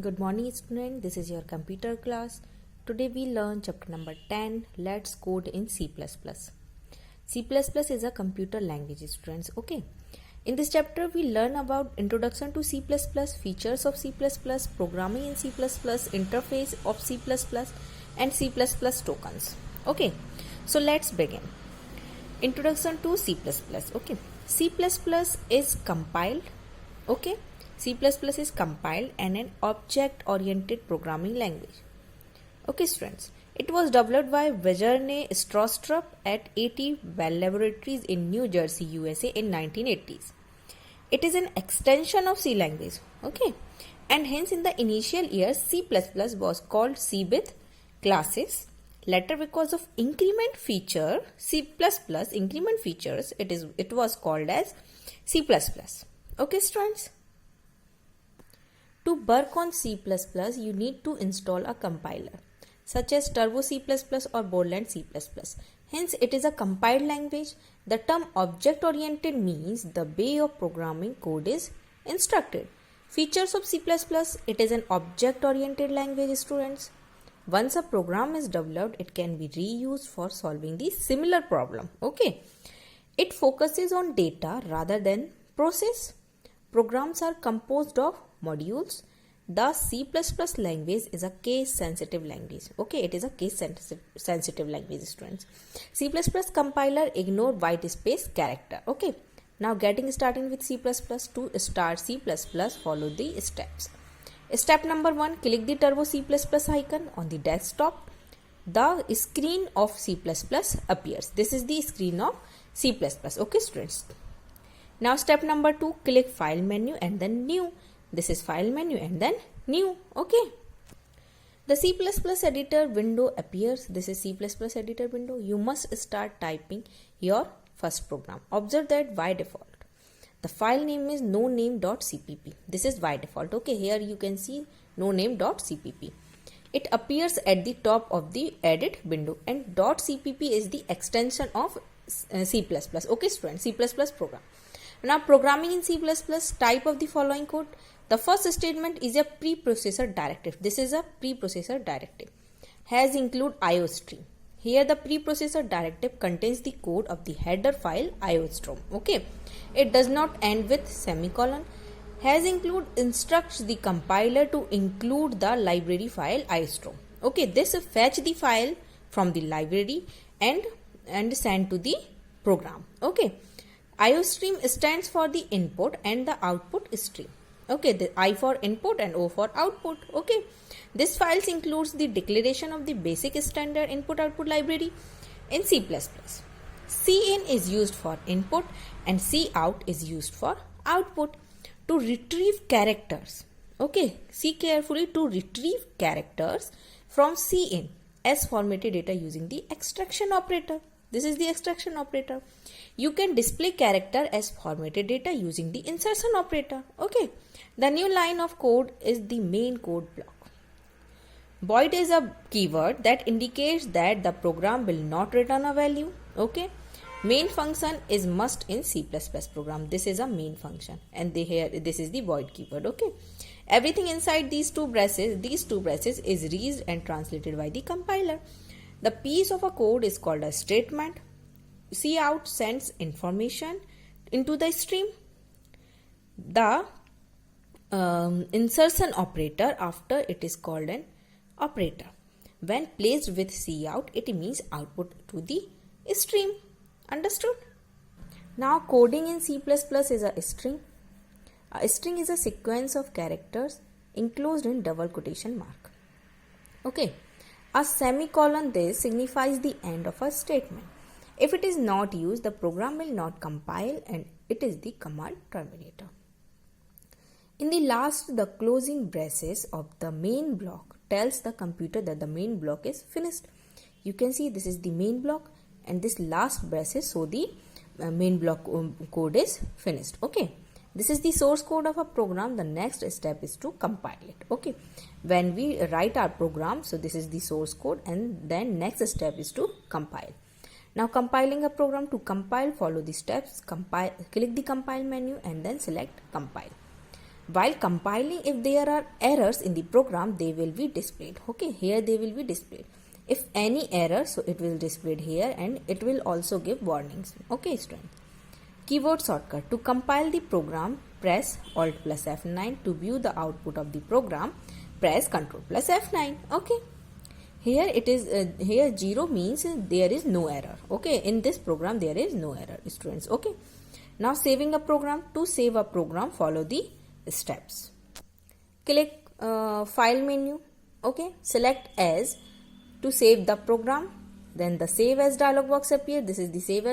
Good morning student, this is your computer class. Today we learn chapter number 10, Let's Code in C++. C++ is a computer language students, okay. In this chapter we learn about introduction to C++, features of C++, programming in C++, interface of C++, and C++ tokens. Okay, so let's begin. Introduction to C++, okay. C++ is compiled, okay. C++ is compiled and an object-oriented programming language. Okay, students. It was developed by Vjerne Strostrup at AT Bell Laboratories in New Jersey, USA in 1980s. It is an extension of C language. Okay, and hence in the initial years, C++ was called C with classes. Later, because of increment feature, C++ increment features, it was called as C++. Okay, students. To work on C++, you need to install a compiler such as Turbo C++ or Borland C++. Hence, it is a compiled language. The term object-oriented means the way of programming code is instructed. Features of C++, it is an object-oriented language, students. Once a program is developed, it can be reused for solving the similar problem. Okay. It focuses on data rather than process. Programs are composed of modules. The C++ language is a case-sensitive language. Okay, it is a case-sensitive language, students. C++ compiler ignore white space character. Okay, now getting started with C++. To start C++, follow the steps. Step number 1, click the Turbo C++ icon on the desktop. The screen of C++ appears. This is the screen of C++. Okay, students. Now step number 2, click file menu and then new. This is file menu and then new. Okay. The C++ editor window appears. This is C++ editor window. You must start typing your first program. Observe that by default the file name is noname.cpp. This is by default. Okay. Here you can see noname.cpp. It appears at the top of the edit window and .cpp is the extension of C++. Okay, students. C++ program. Now programming in C++, type of the following code. The first statement is a preprocessor directive. This is a preprocessor directive. Has include IOStream. Here the preprocessor directive contains the code of the header file IOStream. Okay. It does not end with semicolon. Has include instructs the compiler to include the library file IOStream. Okay. This fetch the file from the library and send to the program. Okay. IOStream stands for the input and the output stream. Okay, the I for input and O for output. Okay, this files includes the declaration of the basic standard input-output library in C++. Cin is used for input and Cout is used for output. To retrieve characters. Okay, see carefully, to retrieve characters from Cin as formatted data using the extraction operator. This is the extraction operator. You can display character as formatted data using the insertion operator. Okay. The new line of code is the main code block. Void is a keyword that indicates that the program will not return a value. Okay. Main function is must in C++ program. This is a main function and this is the void keyword. Okay. Everything inside these two braces is read and translated by the compiler. The piece of a code is called a statement. Cout sends information into the stream. The insertion operator after it is called an operator. When placed with Cout, it means output to the stream. Understood? Now coding in C++ is a string. A string is a sequence of characters enclosed in double quotation mark. Okay. A semicolon this signifies the end of a statement. If it is not used, the program will not compile and it is the command terminator. In the last, the closing braces of the main block tells the computer that the main block is finished. You can see this is the main block and this last braces, so the main block code is finished. Okay. This is the source code of a program. The next step is to compile it. Okay. When we write our program, so this is the source code and then next step is to compile. Now compiling a program. To compile, follow the steps. Click the compile menu and then select compile. While compiling, if there are errors in the program, they will be displayed. Okay, here they will be displayed. If any error, so it will displayed here, and it will also give warnings. Okay, student. Keyboard shortcut. To compile the program, press Alt plus F9. To view the output of the program, press Ctrl plus F9. Okay. Here it is, here 0 means there is no error. Okay, in this program there is no error, students. Okay. Now saving a program. To save a program, follow the steps. Click file menu. Okay, select as to save the program. Then the save as dialog box appear. This is the save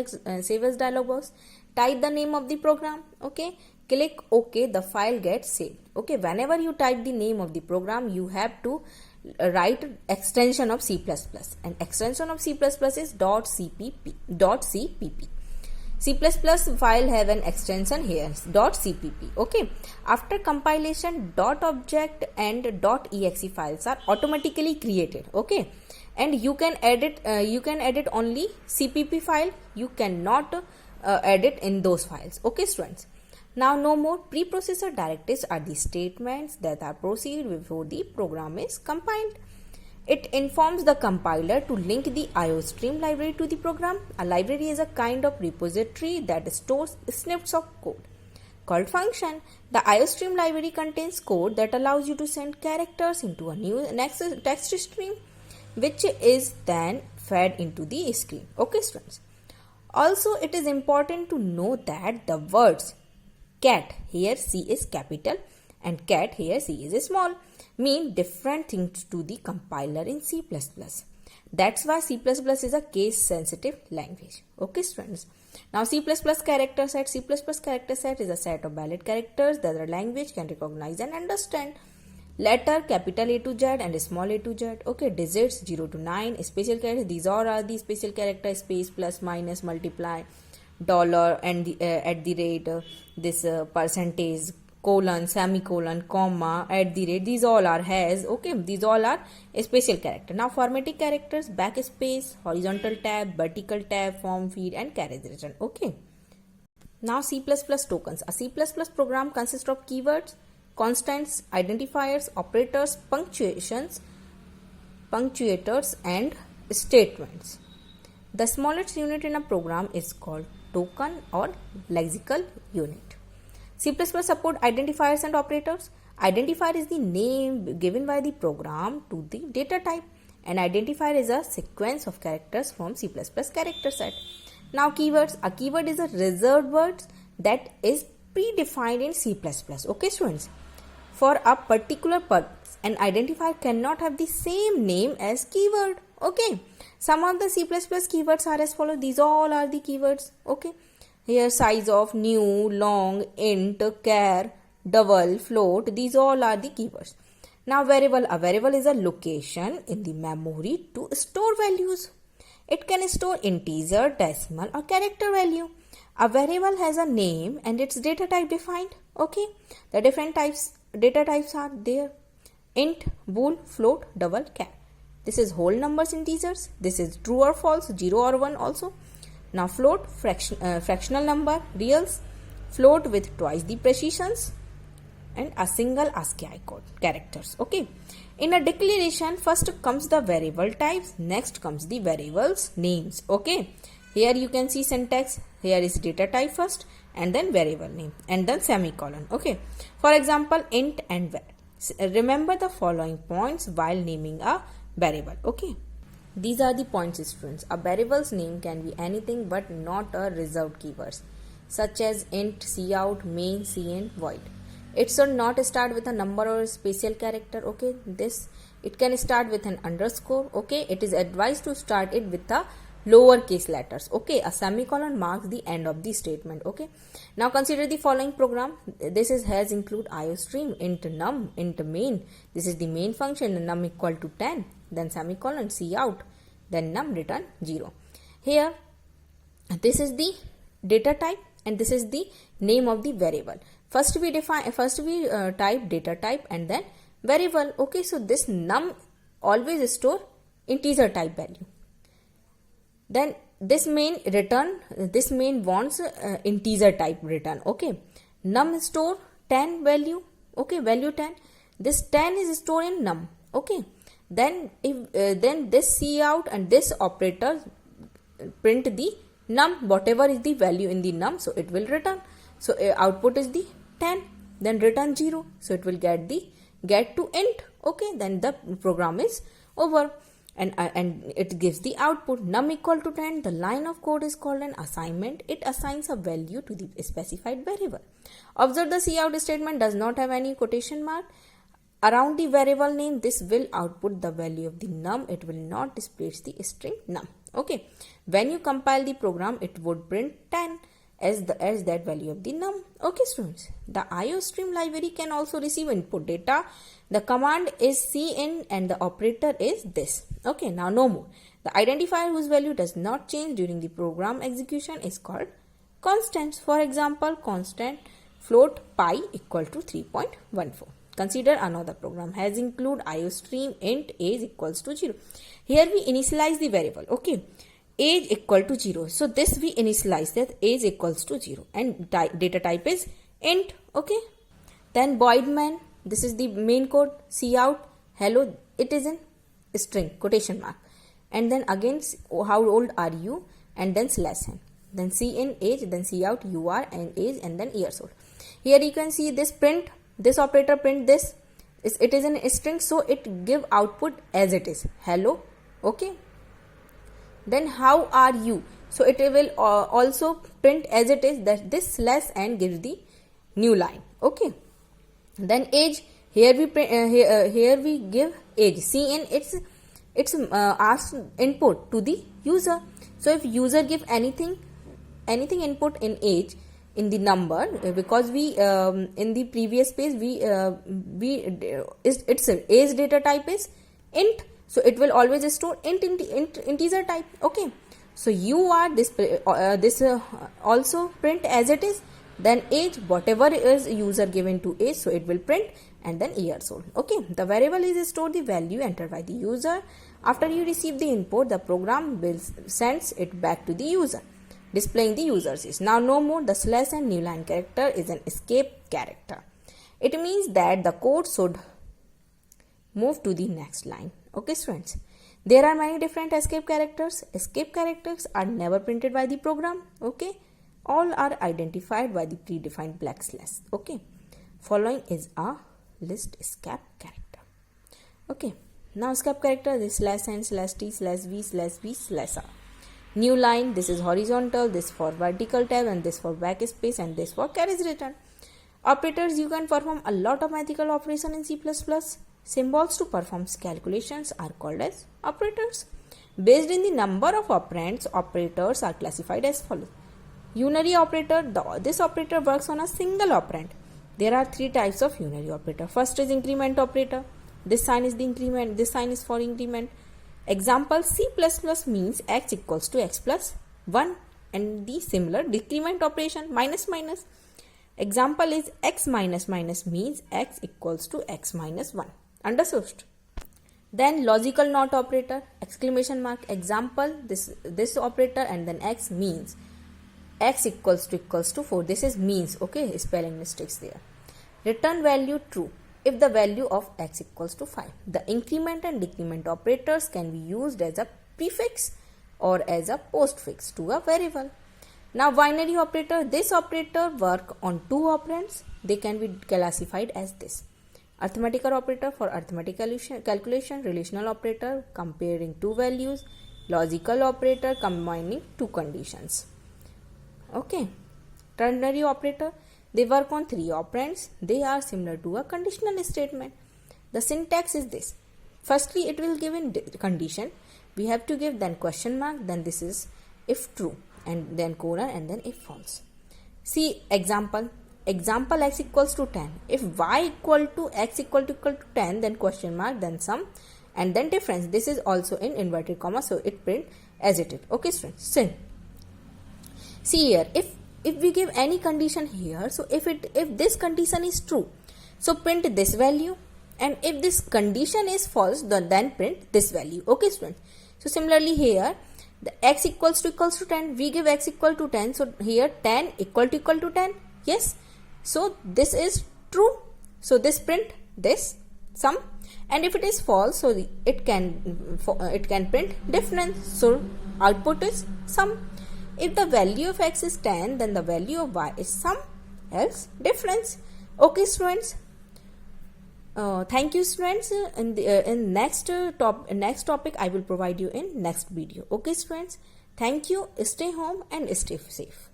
as dialog box. Type the name of the program. Okay, click OK. The file gets saved. Okay, whenever you type the name of the program, you have to write extension of C++, and extension of C++ is .cpp. C++ file have an extension here, .cpp. Okay, after compilation, .object and .exe files are automatically created. Okay, and you can edit only cpp file. You cannot edit in those files. Okay, students. Now no more. Preprocessor directives are the statements that are proceeded before the program is compiled. It informs the compiler to link the IOStream library to the program. A library is a kind of repository that stores snippets of code called function. The IOStream library contains code that allows you to send characters into a new next text stream, which is then fed into the screen. Okay, students. Also, it is important to know that the words cat, here C is capital, and cat, here C is small, mean different things to the compiler in C++. That's why C++ is a case sensitive language. Okay, students. Now C++ character set. C++ character set is a set of valid characters that the language can recognize and understand. Letter capital A to Z and small a to Z. Okay, digits 0 to 9. Special characters, these all are the special characters: space, plus, minus, multiply, dollar, and the at the rate, this percentage, colon, semicolon, comma, at the rate. These all are has. Okay, these all are a special character. Now formatting characters: backspace, horizontal tab, vertical tab, form field, and carriage return. Okay. Now C++ tokens. A C++ program consists of keywords, constants, identifiers, operators, punctuators, and statements. The smallest unit in a program is called token or lexical unit. C++ support identifiers and operators. Identifier is the name given by the program to the data type. An identifier is a sequence of characters from C++ character set. Now keywords. A keyword is a reserved word that is predefined in C++. Okay, students. For a particular purpose, an identifier cannot have the same name as keyword. Okay. Some of the C++ keywords are as follows. These all are the keywords. Okay. Here size of, new, long, int, char, double, float. These all are the keywords. Now variable. A variable is a location in the memory to store values. It can store integer, decimal, or character value. A variable has a name and its data type defined. Okay. The different data types are there: int, bool, float, double, char. This is whole numbers, integers. This is true or false, 0 or 1 also. Now float, fractional number, reals, float with twice the precisions, and a single ASCII code characters. Okay. In a declaration, first comes the variable types, next comes the variables names. Okay. Here you can see syntax. Here is data type first, and then variable name, and then semicolon. Okay. For example, int and var. Remember the following points while naming a variable. Okay. These are the points, students. A variable's name can be anything but not a reserved keywords, such as int, cout, main, cin, void. It should not start with a number or a special character. Okay. It can start with an underscore. Okay. It is advised to start it with a lowercase letters. Okay. A semicolon marks the end of the statement. Okay. Now consider the following program. This has include IOStream, int num, int main. This is the main function, num equal to 10. Then semicolon, cout, then num return 0. Here this is the data type and this is the name of the variable. First we type data type and then variable. Okay, so this num always store integer type value. Then this main wants integer type return. Okay, num store 10 value okay, value 10. This 10 is stored in num, okay. Then then this cout and this operator print the num, whatever is the value in the num, so it will return. So output is the 10, then return 0, so it will get to int, okay. Then the program is over, and it gives the output num equal to 10. The line of code is called an assignment. It assigns a value to the specified variable. Observe the cout statement does not have any quotation mark around the variable name. This will output the value of the num. It will not display the string num, okay. When you compile the program, it would print 10 as that value of the num, okay students. The IOStream library can also receive input data. The command is cin and the operator is this, okay. Now no more. The identifier whose value does not change during the program execution is called constants. For example, constant float pi equal to 3.14. Consider another program has include IOStream int age equals to 0. Here we initialize the variable, okay, age equal to 0. So this we initialize that age equals to 0 and data type is int, okay. Then void main, this is the main code. Cout hello, it is in string quotation mark, and then again how old are you, and then /n, then cin age, then cout ur and age, and then years old. Here you can see this print, this operator print this, it is in a string, so it give output as it is hello, okay. Then how are you, so it will also print as it is, that this /n gives the new line, okay. Then age, here we here we give age, cin, it's asked input to the user. So if user give anything input in age in the number, because we in the previous page its age data type is int, so it will always store integer type, okay. So you are this also print as it is, then age, whatever is user given to age, so it will print, and then years old, okay. The variable is stored the value entered by the user. After you receive the input, the program will sends it back to the user, displaying the user's age. Now no more. The /n new line character is an escape character. It means that the code should move to the next line, okay students. There are many different escape characters. Escape characters are never printed by the program, okay. All are identified by the predefined \, okay. Following is a list escape character, okay. Now escape character is /n, /t, /v, /v, /r. New line, this is horizontal, this for vertical tab, and this for backspace, and this for carriage return. Operators, you can perform a lot of mathematical operation in C++. Symbols to perform calculations are called as operators. Based in the number of operands, operators are classified as follows. Unary operator, this operator works on a single operand. There are three types of unary operator. First is increment operator. This sign is the increment, this sign is for increment. Example, C++ means x equals to x plus 1, and the similar decrement operation minus minus. Example is x minus minus means x equals to x minus 1. Understood? Then logical not operator, exclamation mark. Example, this operator and then x means x equals to 4. This is means, okay, spelling mistakes there. Return value true if the value of x equals to 5. The increment and decrement operators can be used as a prefix or as a postfix to a variable. Now binary operator, this operator work on two operands. They can be classified as this. Arithmetical operator for arithmetic calculation, relational operator comparing two values, logical operator combining two conditions. Okay. Ternary operator, they work on three operands. They are similar to a conditional statement. The syntax is this. Firstly, it will give in condition. We have to give then question mark, then this is if true, and then colon, and then if false. See example. Example, x equals to 10. If y equal to x equal to 10, then question mark, then sum, and then difference. This is also in inverted comma, so it print as it is. Okay students. See here, if we give any condition here, so if this condition is true, so print this value, and if this condition is false, then print this value. Okay students. So similarly here, the x equals to 10, we give x equal to 10, so here 10 equal to 10. Yes, so this is true, So this print this sum, and if it is false, so it can print difference. So output is sum. If the value of x is 10, then the value of y is sum, else difference. Okay, students. Thank you, students. In next topic I will provide you in next video. Okay, students. Thank you. Stay home and stay safe.